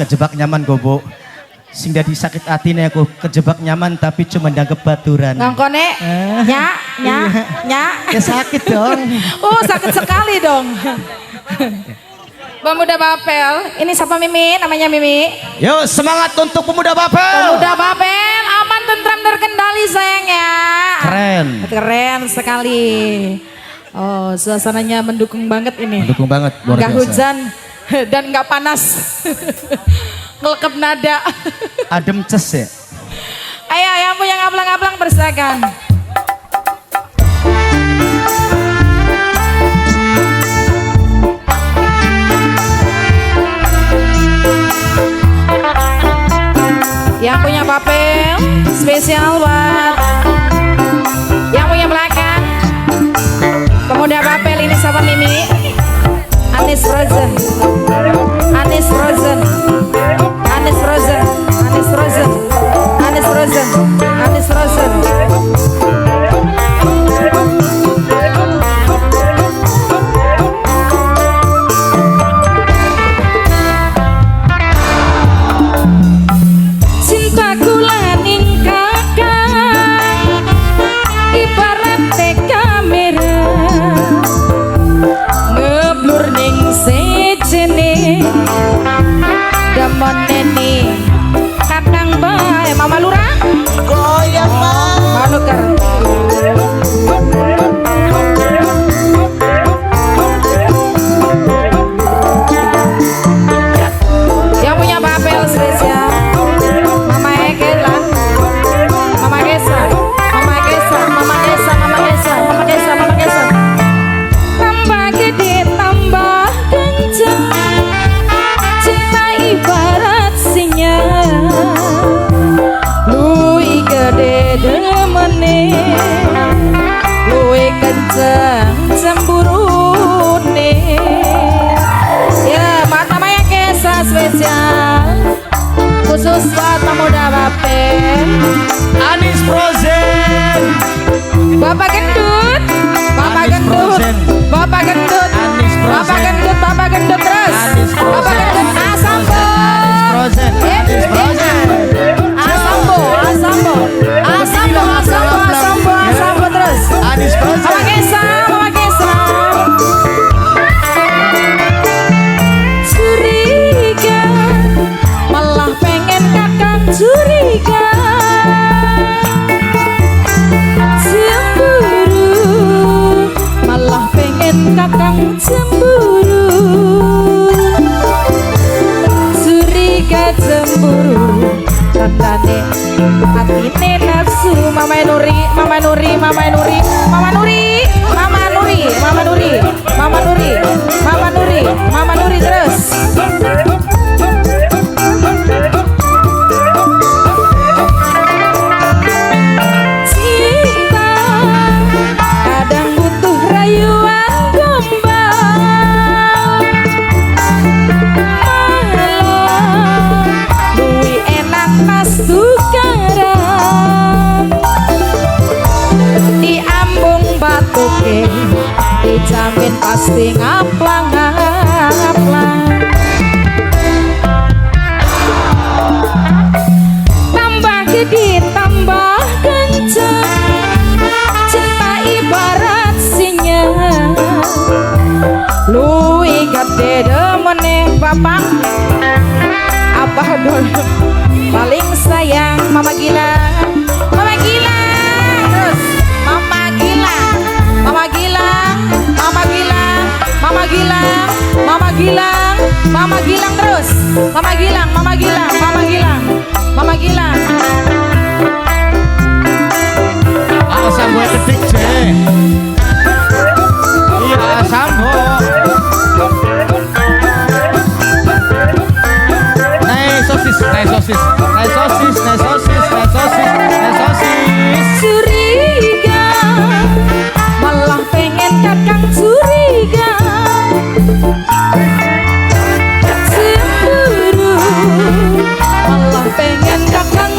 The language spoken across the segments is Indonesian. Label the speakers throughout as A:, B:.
A: kejebak nyaman gobo sing dadi sakit hati nih aku kejebak nyaman tapi cuma dianggap baturan
B: ngangkone nya
A: ya sakit dong.
B: oh sakit sekali dong. Pemuda Bapel, ini siapa Mimi? Namanya Mimi.
A: Yuk semangat untuk Pemuda Bapel.
B: Pemuda Bapel, aman tentram terkendali sayang ya. Keren sekali. Oh suasananya mendukung banget ini.
A: Mendukung banget.
B: Nggak hujan dan nggak panas. Ngelekep nada.
A: Adem ces ya.
B: Ayo yang punya ngablang-ngablang bersilakan. Yang punya Bapel spesial buat yang punya belakang. Pemuda Bapel ini siapa Mimi? Anis Frozen. Anis Frozen. Anis Frozen. Anis Frozen. Anis Frozen. Anis Frozen. Moneni kakang bae mama lurah goyang manuker yang punya Bapel spesial mama Ekelan mama Gesa mama Gesa mama Gesa mama Gesa mama Gesa mama Gesa tambah gede tambah kenceng ibarat sinyal luwih gede demene luwih kenceng cemburune ya mata maya kisah spesial khusus buat Pemuda Bapel
A: Anis Frozen
B: Bapak gendut Bapak gendut Bapak gendut Bapak gendut Bapak gendut terus Bapak gendut Asambo
A: Frozen Anis Frozen
B: Asambo Asambo Asambo Asambo Asambo Asambo terus
A: Anis Frozen
B: Mama Kesa Mama Kesa curiga malah pengen kakak curiga cemburu malah pengen kakak cemburu curiga cemburu tandane hatine nafsu Mama Nuri Mama Nuri Mama Nuri Mama Nuri Mama Nuri Mama Nuri Mama Nuri Mama Nuri Mama Nuri terus cinta kadang butuh rayuan gombal malam luwih enak pas tukaran di ambung batuke dijamin pasti ngaplang-ngaplang tambah gede tambah kenceng cinta ibarat sinyal luwih gede demene bapak apa dulu paling sayang Mama Gilang Mama Gilang terus Mama Gilang Mama Gilang Mama Gilang Mama Gilang Mama Gilang Mama Gilang terus Mama Gilang Mama Gilang Mama Gilang Mama Gilang
A: Sambo kedik je iya Sambo naik sosis naik sosis naik sosis naik sosis naik sosis naik sosis
B: curiga malah pengen kakang curiga cemburu malah pengen kakang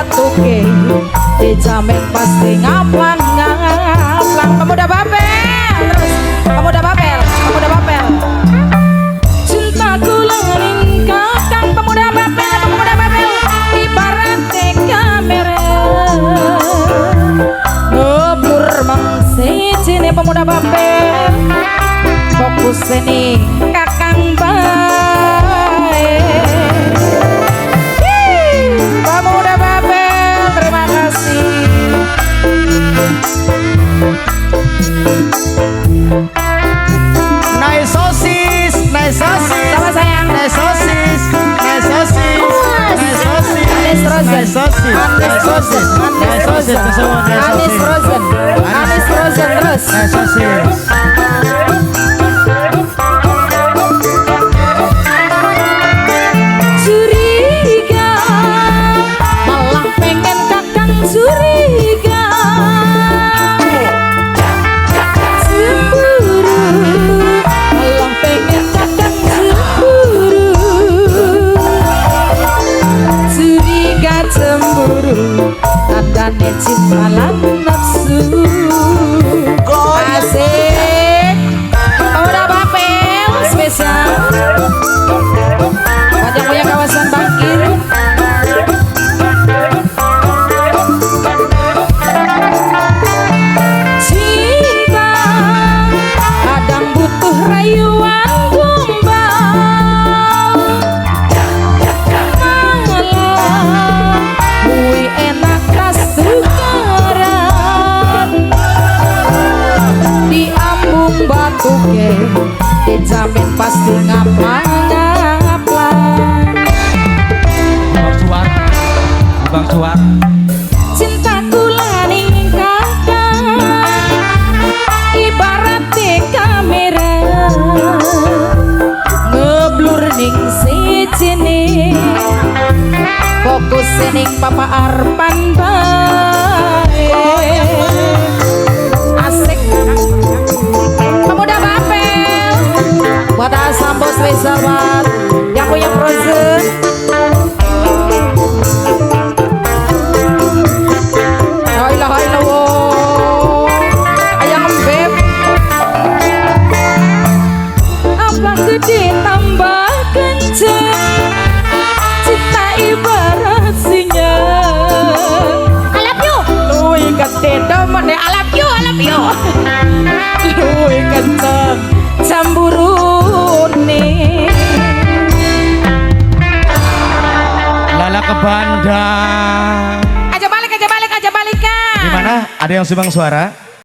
B: batuke dijamin pasti ngaplang ngaplang. Pemuda Babel terus, pemuda Babel, pemuda Babel. Cintaku laning kakang pemuda Babel ibarat kamera ngeblur mengsijine pemuda Babel fokus ini kakang bae. Pemuda Babel terima kasih.
A: Naik sosis, naik sosis.
B: Sama sayang.
A: Naik sosis, naik sosis. Naik sosis.
B: Anis Frozen.
A: Naik sosis. Naik sosis. Naik sosis semua naik sosis.
B: Anis Frozen. Anis Frozen terus.
A: Naik sosis.
B: Curiga malah pengen kakang curiga. Cemburu malah pengen kakang cemburu. Curiga cemburu tandane cinta lan nafsu. Asik Pemuda Babel spesial Panjang punya kawasan Bangkir. Cinta kadang butuh rayuan gombal, malah luwih enak kasukaran diambung batuke dijamin pasti ngaplang-ngaplang.
A: Bang Suar, Bang Suar.
B: Cintaku laning kakang ibarat kamera ngeblur ning sijine fokus ning Papa Arpan bae. Asik Pemuda Babel buat Asambo spesial buat yang punya Frozen. Hai lo ayang beb apa gede tambah kenceng cinta ibarat singa. I love you luwih gede demen I love you luwih kenceng camburune.
A: Lala ke Bandang.
B: Aja balik
A: Gimana? Ada yang sumbang suara?